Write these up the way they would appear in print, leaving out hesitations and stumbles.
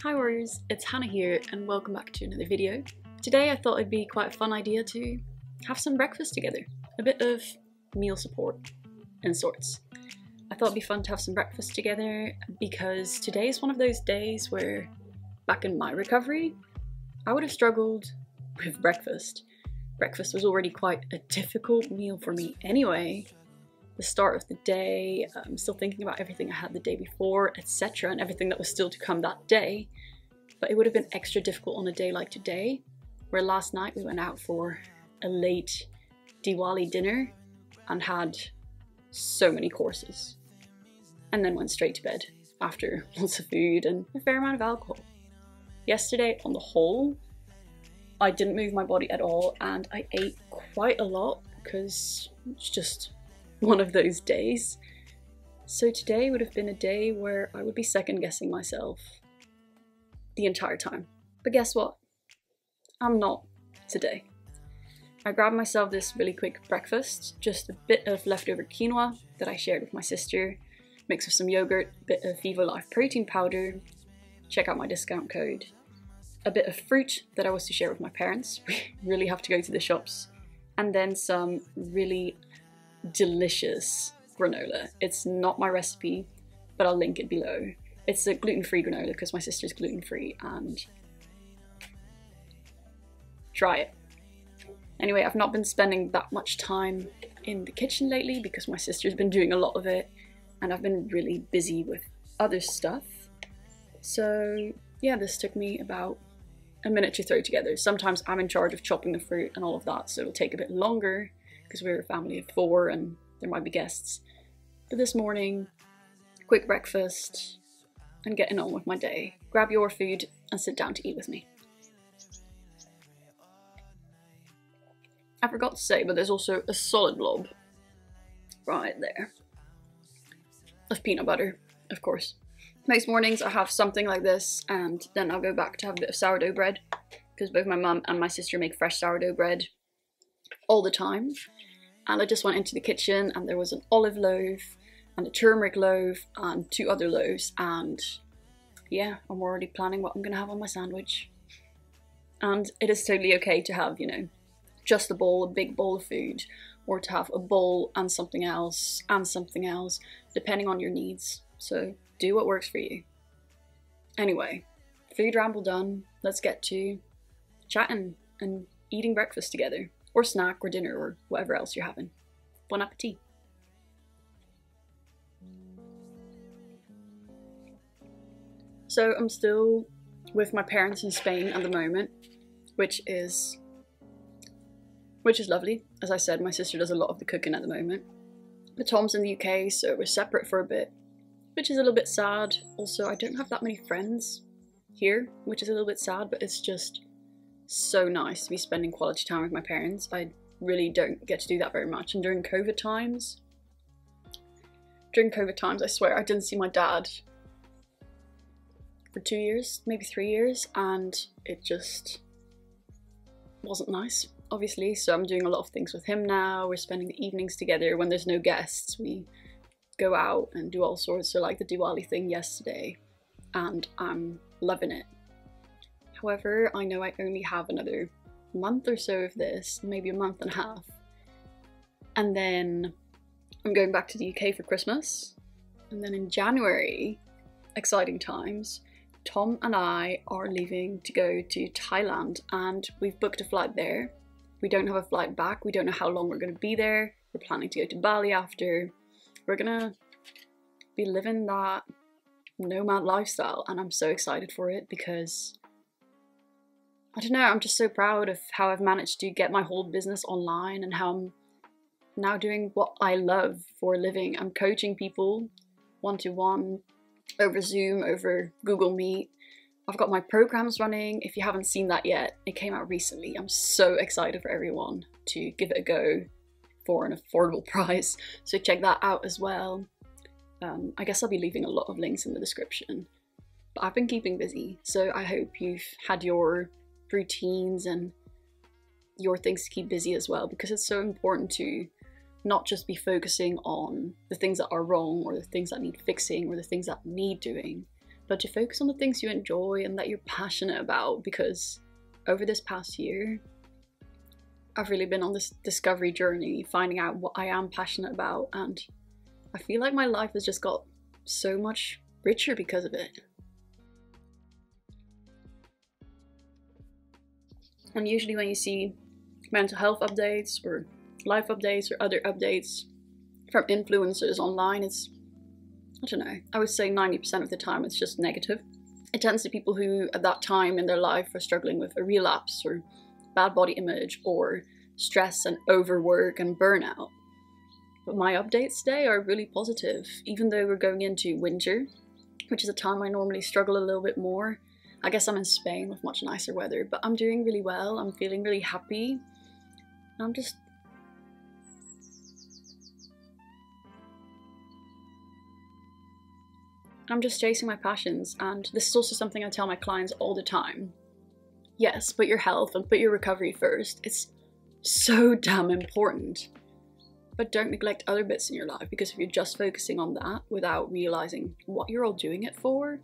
Hi warriors, it's Hannah here and welcome back to another video. Today I thought it'd be quite a fun idea to have some breakfast together. A bit of meal support in sorts. I thought it'd be fun to have some breakfast together because today is one of those days where, back in my recovery, I would have struggled with breakfast. Breakfast was already quite a difficult meal for me anyway. The start of the day, I'm still thinking about everything I had the day before, etc., and everything that was still to come that day. But it would have been extra difficult on a day like today, where last night we went out for a late Diwali dinner and had so many courses. And then went straight to bed after lots of food and a fair amount of alcohol. Yesterday, on the whole, I didn't move my body at all and I ate quite a lot because it's just one of those days. So today would have been a day where I would be second guessing myself the entire time. But guess what? I'm not today. I grabbed myself this really quick breakfast, just a bit of leftover quinoa that I shared with my sister, mixed with some yogurt, a bit of Vivo Life protein powder, check out my discount code, a bit of fruit that I was to share with my parents, we really have to go to the shops, and then some really delicious granola. It's not my recipe, but I'll link it below. It's a gluten-free granola because my sister's gluten-free, and try it. Anyway, I've not been spending that much time in the kitchen lately because my sister's been doing a lot of it and I've been really busy with other stuff. So yeah, this took me about a minute to throw together. Sometimes I'm in charge of chopping the fruit and all of that, so it'll take a bit longer because we're a family of 4 and there might be guests. But this morning, quick breakfast and getting on with my day. Grab your food and sit down to eat with me. I forgot to say, but there's also a solid blob right there of peanut butter, of course. Most mornings I have something like this and then I'll go back to have a bit of sourdough bread because both my mum and my sister make fresh sourdough bread all the time. And I just went into the kitchen and there was an olive loaf and a turmeric loaf and 2 other loaves, and yeah, I'm already planning what I'm gonna have on my sandwich. And it is totally okay to have, you know, just a bowl, a big bowl of food, or to have a bowl and something else, depending on your needs. So do what works for you. Anyway, food ramble done. Let's get to chatting and eating breakfast together, or snack, or dinner, or whatever else you're having. Bon appetit. So I'm still with my parents in Spain at the moment, which is lovely. As I said, my sister does a lot of the cooking at the moment. But Tom's in the UK, so we're separate for a bit, which is a little bit sad. Also, I don't have that many friends here, which is a little bit sad, but it's just so nice to be spending quality time with my parents. I really don't get to do that very much. And during COVID times, I swear I didn't see my dad for 2 years, maybe 3 years, and it just wasn't nice, obviously. So I'm doing a lot of things with him now. We're spending the evenings together. When there's no guests, we go out and do all sorts. So like the Diwali thing yesterday, and I'm loving it. However, I know I only have another month or so of this, maybe a month and a half. And then I'm going back to the UK for Christmas. And then in January, exciting times, Tom and I are leaving to go to Thailand and we've booked a flight there. We don't have a flight back. We don't know how long we're going to be there. We're planning to go to Bali after. We're going to be living that nomad lifestyle and I'm so excited for it because I don't know, I'm just so proud of how I've managed to get my whole business online and how I'm now doing what I love for a living. I'm coaching people one-to-one over Zoom, over Google Meet. I've got my programs running. If you haven't seen that yet, it came out recently. I'm so excited for everyone to give it a go for an affordable price. So check that out as well. I guess I'll be leaving a lot of links in the description. But I've been keeping busy, so I hope you've had your routines and your things to keep busy as well, because it's so important to not just be focusing on the things that are wrong or the things that need fixing or the things that need doing, but to focus on the things you enjoy and that you're passionate about, because over this past year, I've really been on this discovery journey, finding out what I am passionate about, and I feel like my life has just got so much richer because of it. And usually when you see mental health updates or life updates or other updates from influencers online, it's, I don't know, I would say 90% of the time it's just negative. It tends to people who at that time in their life are struggling with a relapse or bad body image or stress and overwork and burnout. But my updates today are really positive, even though we're going into winter, which is a time I normally struggle a little bit more. I guess I'm in Spain with much nicer weather, but I'm doing really well. I'm feeling really happy. I'm just chasing my passions, and this is also something I tell my clients all the time. Yes, put your health and put your recovery first. It's so damn important. But don't neglect other bits in your life, because if you're just focusing on that without realizing what you're all doing it for,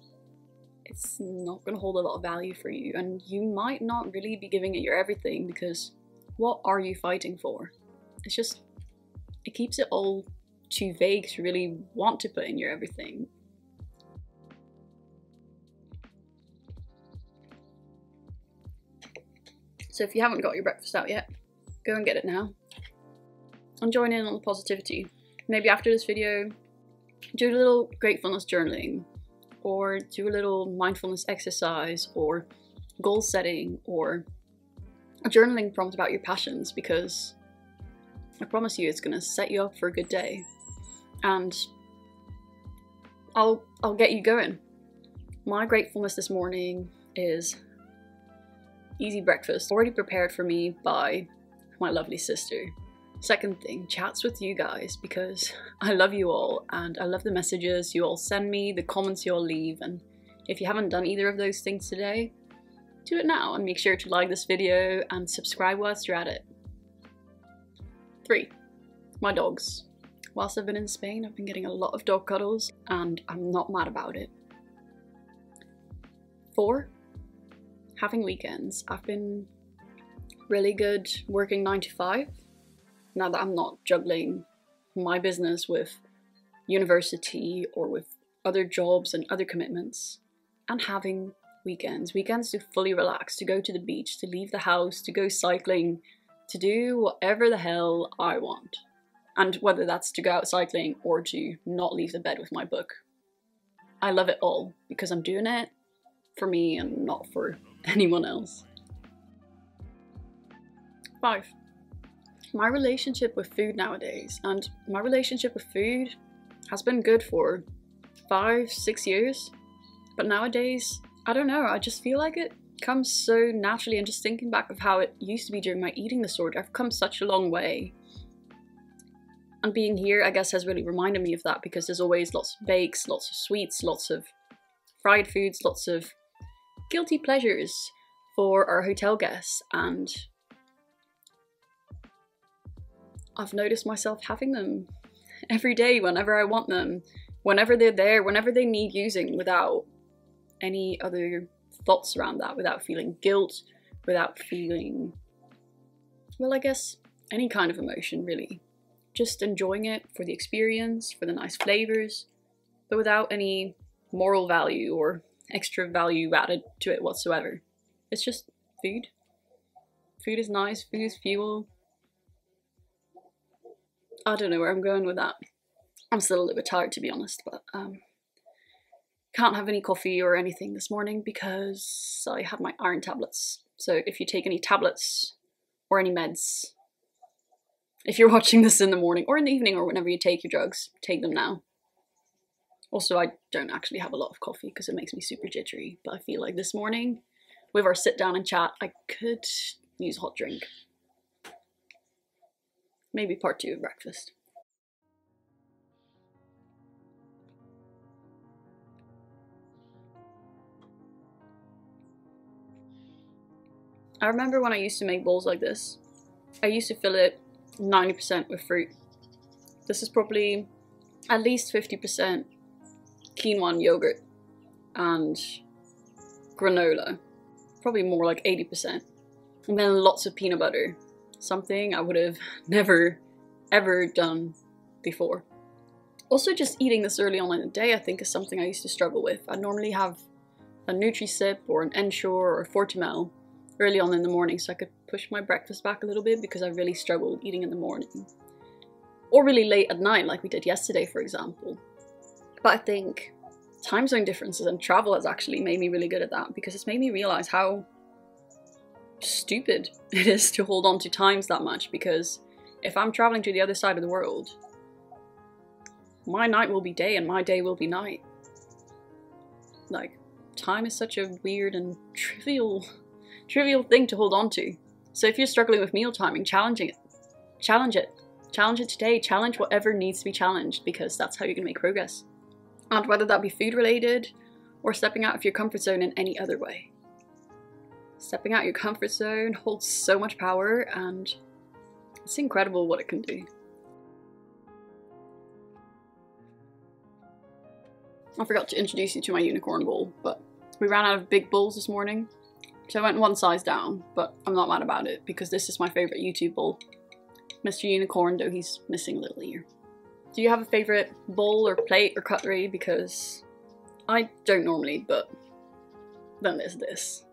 it's not going to hold a lot of value for you, and you might not really be giving it your everything, because what are you fighting for? It's just, it keeps it all too vague to really want to put in your everything. So if you haven't got your breakfast out yet, go and get it now. And join in on the positivity. Maybe after this video, do a little gratefulness journaling, or do a little mindfulness exercise, or goal setting, or a journaling prompt about your passions, because I promise you it's going to set you up for a good day. And I'll get you going. My gratefulness this morning is easy breakfast, already prepared for me by my lovely sister. Second thing, chats with you guys, because I love you all and I love the messages you all send me, the comments you all leave, and if you haven't done either of those things today, do it now and make sure to like this video and subscribe whilst you're at it. 3, my dogs. Whilst I've been in Spain, I've been getting a lot of dog cuddles and I'm not mad about it. 4, having weekends. I've been really good working 9 to 5. Now that I'm not juggling my business with university or with other jobs and other commitments, and having weekends to fully relax, to go to the beach, to leave the house, to go cycling, to do whatever the hell I want. And whether that's to go out cycling or to not leave the bed with my book. I love it all because I'm doing it for me and not for anyone else. 5, my relationship with food nowadays. And my relationship with food has been good for 5-6 years. But nowadays, I don't know, I just feel like it comes so naturally, and just thinking back of how it used to be during my eating disorder, I've come such a long way. And being here, I guess, has really reminded me of that, because there's always lots of bakes, lots of sweets, lots of fried foods, lots of guilty pleasures for our hotel guests, and I've noticed myself having them every day whenever I want them, whenever they're there, whenever they need using, without any other thoughts around that, without feeling guilt, without feeling, well, I guess any kind of emotion really. Just enjoying it for the experience, for the nice flavors, but without any moral value or extra value added to it whatsoever. It's just food. Food is nice, food is fuel. I don't know where I'm going with that. I'm still a little bit tired, to be honest, but can't have any coffee or anything this morning because I had my iron tablets. So if you take any tablets or any meds, if you're watching this in the morning or in the evening or whenever you take your drugs, take them now. Also, I don't actually have a lot of coffee because it makes me super jittery, but I feel like this morning, with our sit down and chat, I could use a hot drink. Maybe part 2 of breakfast. I remember when I used to make bowls like this, I used to fill it 90% with fruit. This is probably at least 50% quinoa and yogurt. and granola, probably more like 80%. And then lots of peanut butter, something I would have never ever done before. Also, just eating this early on in the day I think is something I used to struggle with. I'd normally have a Nutri-Sip or an Ensure or a Fortimel early on in the morning so I could push my breakfast back a little bit because I really struggled eating in the morning. Or really late at night like we did yesterday, for example. But I think time zone differences and travel has actually made me really good at that, because it's made me realize how stupid it is to hold on to times that much, because if I'm traveling to the other side of the world, my night will be day and my day will be night. Like, time is such a weird and trivial thing to hold on to. So if you're struggling with meal timing, challenge it. Challenge it. Challenge it today. Challenge whatever needs to be challenged, because that's how you can make progress. And whether that be food related or stepping out of your comfort zone in any other way. Stepping out your comfort zone holds so much power, and it's incredible what it can do. I forgot to introduce you to my unicorn bowl, but we ran out of big bowls this morning, so I went one size down, but I'm not mad about it because this is my favourite YouTube bowl. Mr. Unicorn, though he's missing a little ear. Do you have a favourite bowl or plate or cutlery? Because I don't normally, but then there's this.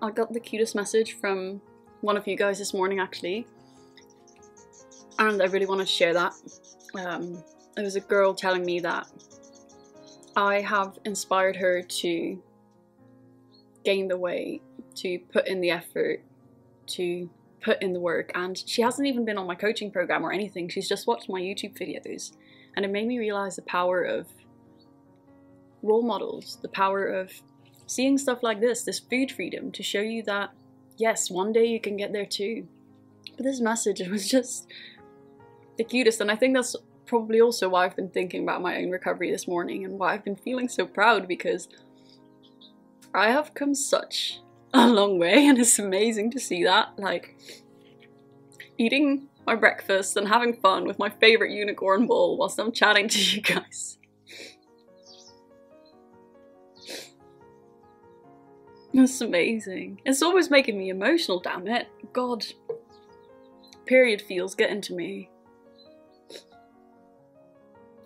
I got the cutest message from one of you guys this morning, actually, and I really want to share that. It was a girl telling me that I have inspired her to gain the weight, to put in the effort, to put in the work, and she hasn't even been on my coaching program or anything. She's just watched my YouTube videos, and it made me realize the power of role models, the power of seeing stuff like this food freedom, to show you that yes, one day you can get there too. But this message was just the cutest, and I think that's probably also why I've been thinking about my own recovery this morning and why I've been feeling so proud, because I have come such a long way, and it's amazing to see that. Like, eating my breakfast and having fun with my favourite unicorn bowl whilst I'm chatting to you guys. It's amazing. It's always making me emotional, damn it. God. Period feels getting to me.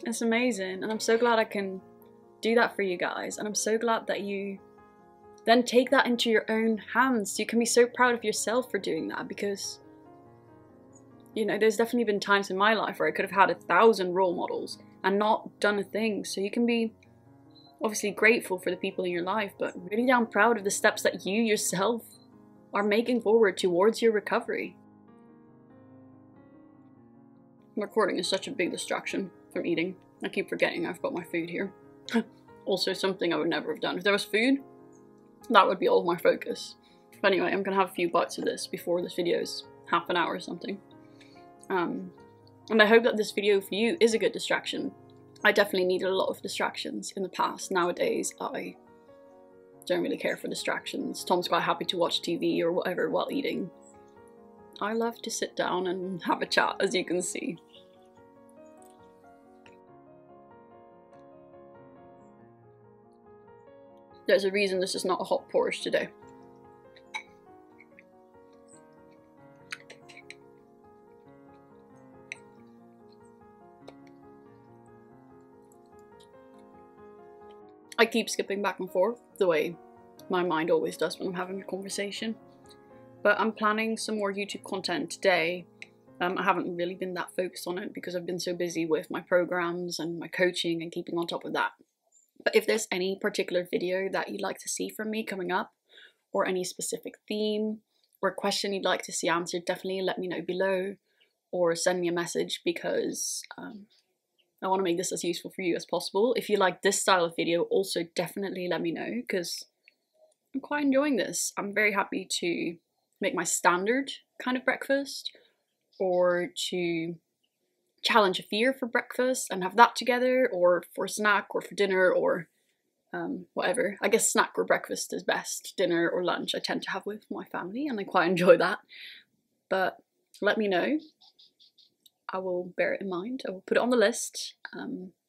It's amazing, and I'm so glad I can do that for you guys, and I'm so glad that you then take that into your own hands. You can be so proud of yourself for doing that, because, you know, there's definitely been times in my life where I could have had 1,000 role models and not done a thing. So you can be obviously grateful for the people in your life, but really damn proud of the steps that you yourself are making forward towards your recovery. Recording is such a big distraction from eating. I keep forgetting I've got my food here. Also something I would never have done. If there was food, that would be all my focus. But anyway, I'm gonna have a few bites of this before this video is half an hour or something. And I hope that this video for you is a good distraction. I definitely needed a lot of distractions in the past. Nowadays, I don't really care for distractions. Tom's quite happy to watch TV or whatever while eating. I love to sit down and have a chat, as you can see. There's a reason this is not a hot porridge today. I keep skipping back and forth, the way my mind always does when I'm having a conversation. But I'm planning some more YouTube content today. I haven't really been that focused on it because I've been so busy with my programs and my coaching and keeping on top of that. But if there's any particular video that you'd like to see from me coming up, or any specific theme or question you'd like to see answered, definitely let me know below or send me a message, because I want to make this as useful for you as possible. If you like this style of video, also definitely let me know, because I'm quite enjoying this. I'm very happy to make my standard kind of breakfast, or to challenge a fear for breakfast and have that together, or for a snack, or for dinner, or whatever. I guess snack or breakfast is best. Dinner or lunch I tend to have with my family, and I quite enjoy that. But let me know. I will bear it in mind. I will put it on the list,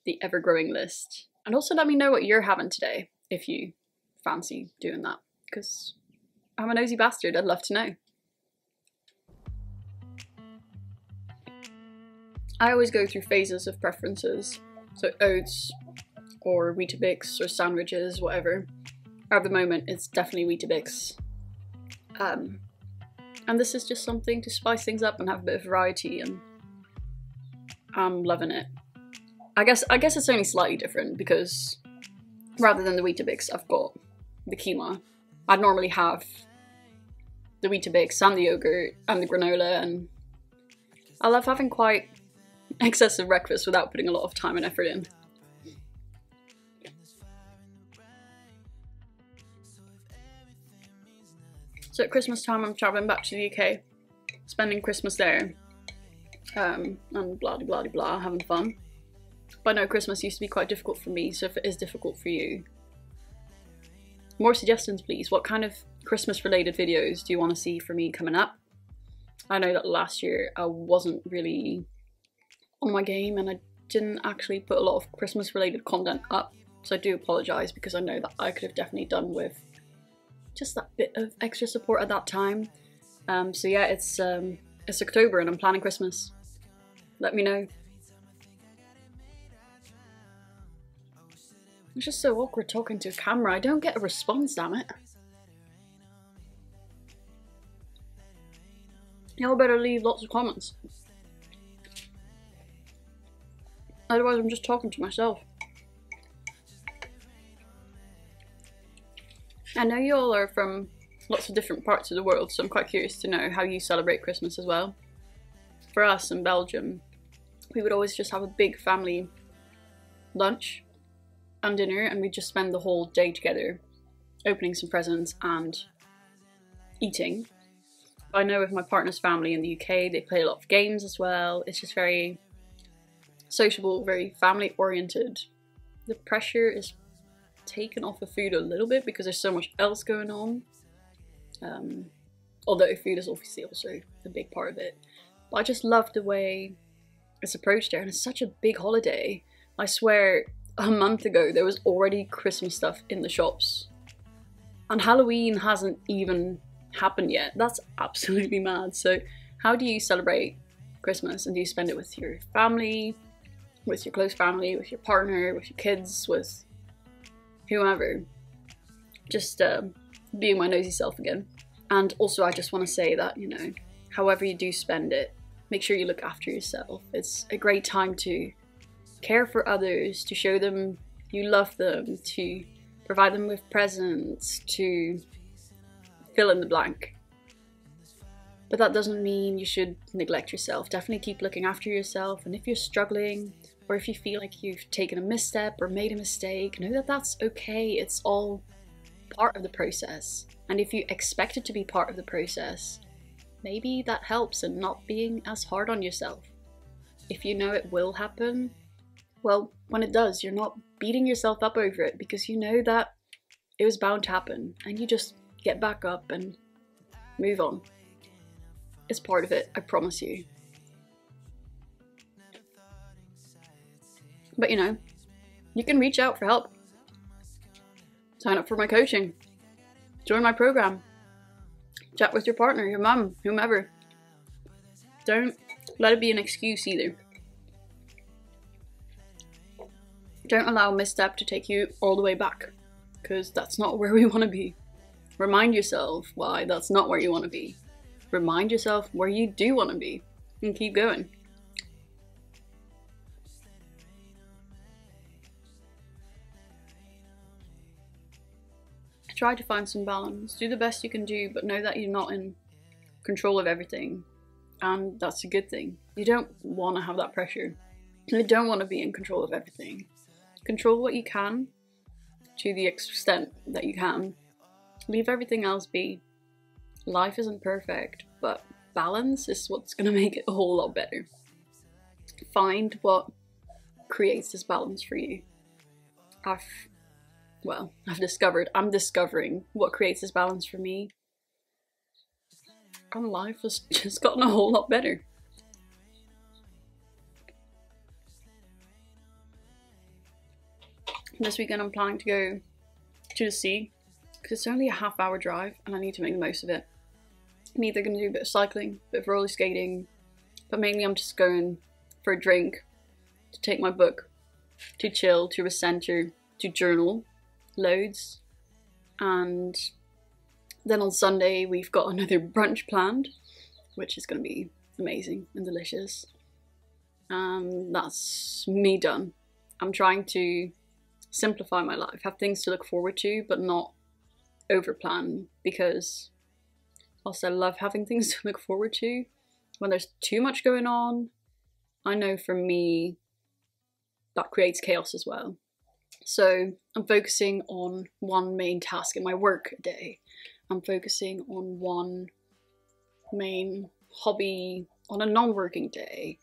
the ever-growing list. And also let me know what you're having today, if you fancy doing that, because I'm a nosy bastard, I'd love to know. I always go through phases of preferences, so oats or Weetabix or sandwiches, whatever. At the moment it's definitely Weetabix. And this is just something to spice things up and have a bit of variety, and I'm loving it. I guess it's only slightly different because rather than the Weetabix, I've got the quinoa. I'd normally have the Weetabix and the yogurt and the granola, and I love having quite excessive breakfast without putting a lot of time and effort in. So at Christmas time I'm travelling back to the UK, spending Christmas there, and blah blah blah blah, having fun. But I know Christmas used to be quite difficult for me, so if it is difficult for you, more suggestions please. What kind of Christmas related videos do you want to see from me coming up? I know that last year I wasn't really on my game and I didn't actually put a lot of Christmas related content up, so I do apologise, because I know that I could have definitely done with just that bit of extra support at that time. So yeah, it's October and I'm planning Christmas. Let me know. It's just so awkward talking to a camera. I don't get a response, damn it. Y'all better leave lots of comments. Otherwise I'm just talking to myself. I know you all are from lots of different parts of the world, so I'm quite curious to know how you celebrate Christmas as well. For us in Belgium, we would always just have a big family lunch and dinner, and we'd just spend the whole day together, opening some presents and eating. I know with my partner's family in the UK, they play a lot of games as well. It's just very sociable, very family oriented. The pressure is taken off of food a little bit because there's so much else going on. Although food is obviously also a big part of it. But I just love the way it's approached there, and it's such a big holiday. I swear, a month ago there was already Christmas stuff in the shops. And Halloween hasn't even happened yet. That's absolutely mad. So how do you celebrate Christmas? And do you spend it with your family, with your close family, with your partner, with your kids, with whoever? Just being my nosy self again. And also I just want to say that, you know, however you do spend it, make sure you look after yourself. It's a great time to care for others, to show them you love them, to provide them with presents, to fill in the blank. But that doesn't mean you should neglect yourself. Definitely keep looking after yourself, and if you're struggling, or if you feel like you've taken a misstep or made a mistake, know that that's okay. It's all part of the process. And if you expect it to be part of the process, maybe that helps in not being as hard on yourself. If you know it will happen, well, when it does, you're not beating yourself up over it, because you know that it was bound to happen, and you just get back up and move on. It's part of it, I promise you. But you know, you can reach out for help. Sign up for my coaching. Join my program. Chat with your partner, your mum, whomever. Don't let it be an excuse either. Don't allow a misstep to take you all the way back, because that's not where we want to be. Remind yourself why that's not where you want to be. Remind yourself where you do want to be, and keep going. Try to find some balance. Do the best you can do, but know that you're not in control of everything, and that's a good thing. You don't want to have that pressure. You don't want to be in control of everything. Control what you can to the extent that you can. Leave everything else be. Life isn't perfect, but balance is what's going to make it a whole lot better. Find what creates this balance for you. I've well, I'm discovering what creates this balance for me. And life has just gotten a whole lot better. This weekend I'm planning to go to the sea, because it's only a half-hour drive and I need to make the most of it. I'm either going to do a bit of cycling, a bit of roller skating, but mainly I'm just going for a drink, to take my book, to chill, to recenter, to journal loads. And then on Sunday we've got another brunch planned, which is going to be amazing and delicious. And that's me done. I'm trying to simplify my life, have things to look forward to, but not overplan, because also I love having things to look forward to. When there's too much going on, I know for me that creates chaos as well. So I'm focusing on one main task in my work day. I'm focusing on one main hobby on a non-working day.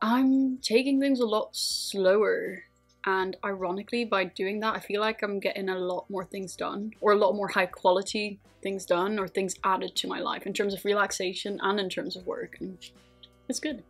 I'm taking things a lot slower, and ironically by doing that I feel like I'm getting a lot more things done, or a lot more high quality things done, or things added to my life in terms of relaxation and in terms of work, and it's good.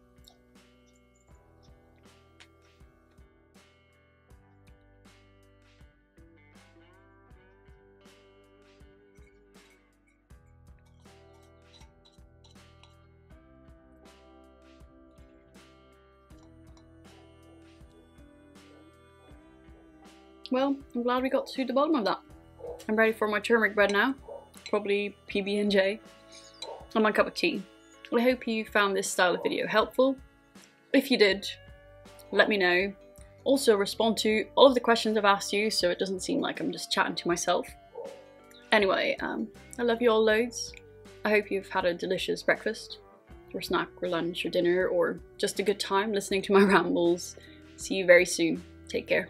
Well, I'm glad we got to the bottom of that. I'm ready for my turmeric bread now, probably PB&J, and my cup of tea. Well, I hope you found this style of video helpful. If you did, let me know. Also respond to all of the questions I've asked you, so it doesn't seem like I'm just chatting to myself. Anyway, I love you all loads. I hope you've had a delicious breakfast, or snack, or lunch, or dinner, or just a good time listening to my rambles. See you very soon. Take care.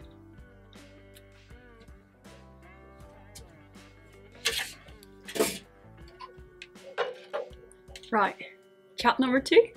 Right, chat number 2.